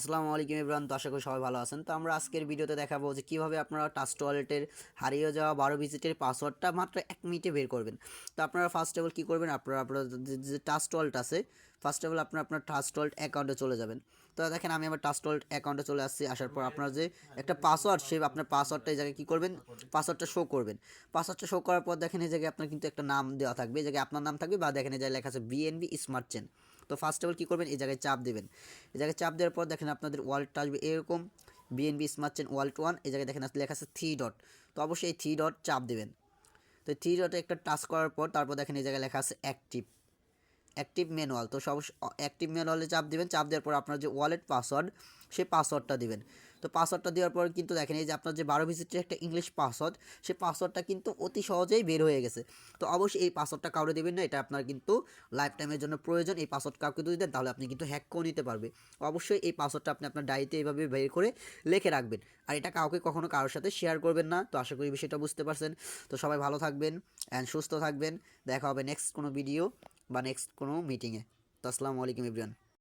আসসালামু আলাইকুম ইমরান। তো আশা করি সবাই ভালো আছেন। তো আমরা আজকের ভিডিওতে দেখাবো যে কীভাবে আপনারা ট্রাস্ট ওয়ালেটের হারিয়ে যাওয়া 12 ডিজিটের পাসওয়ার্ডটা মাত্র 1 মিনিটে বের করবেন। তো আপনারা ফার্স্ট অফ অল কী করবেন, আপনারা যে ট্রাস্ট ওয়ালেট আছে, ফার্স্ট অফ অল আপনার ট্রাস্ট ওয়ালেট অ্যাকাউন্টে চলে যাবেন। তো দেখেন আমি আমার ট্রাস্ট ওয়ালেট অ্যাকাউন্টে চলে আসছি। আসার পর আপনার যে একটা পাসওয়ার্ড, সেই আপনার পাসওয়ার্ডটা এই জায়গায় কী করবেন, পাসওয়ার্ডটা শো করবেন। পাসওয়ার্ডটা শো করার পর দেখেন এই জায়গায় আপনার কিন্তু একটা নাম দেওয়া থাকবে, এই জায়গায় আপনার নাম থাকবে, বা দেখেন এই জায়গায় লেখা আছে বিএনবি স্মার্ট চেন। তো ফার্স্ট অফ অল কী করবেন, এই জায়গায় চাপ দেবেন। এই জায়গায় চাপ দেওয়ার পর দেখেন আপনাদের ওয়ালেটটা আসবে এরকম, বিএনবি স্মার্ট চেন ওয়ালেট 1। এই জায়গায় দেখেন লেখা আছে 3 ডট। তো অবশ্যই এই 3 ডট চাপ দেবেন। তো 3 ডটে একটা টাচ করার পর তারপর দেখেন এই জায়গায় লেখা আছে অ্যাক্টিভ ম্যানুয়াল। তো সব অ্যাক্টিভ ম্যানুয়ালে চাপ দেবেন। চাপ দেওয়ার পর আপনার যে ওয়ালেট পাসওয়ার্ড, সেই পাসওয়ার্ডটা দিবেন। তো পাসওয়ার্ডটা দেওয়ার পর কিন্তু দেখেন এই যে আপনার যে 12 ডিজিটের একটা ইংলিশ পাসওয়ার্ড, সেই পাসওয়ার্ডটা কিন্তু অতি সহজেই বের হয়ে গেছে। তো অবশ্যই এই পাসওয়ার্ডটা কাউরে দেবেন না, এটা আপনার কিন্তু লাইফ টাইমের জন্য প্রয়োজন। এই পাসওয়ার্ড কাউকে যদি দেন তাহলে আপনি কিন্তু হ্যাক করে নিতে পারবে। অবশ্যই এই পাসওয়ার্ডটা আপনি আপনার ডায়েরিতে এইভাবে বের করে লিখে রাখবেন, আর এটা কাউকে কখনো কারোর সাথে শেয়ার করবেন না। তো আশা করি বিষয়টা বুঝতে পারছেন। তো সবাই ভালো থাকবেন অ্যান্ড সুস্থ থাকবেন। দেখা হবে নেক্সট কোনো ভিডিও বা নেক্সট কোনো মিটিংয়ে। তো আসসালামু আলাইকুম এভরিওয়ান।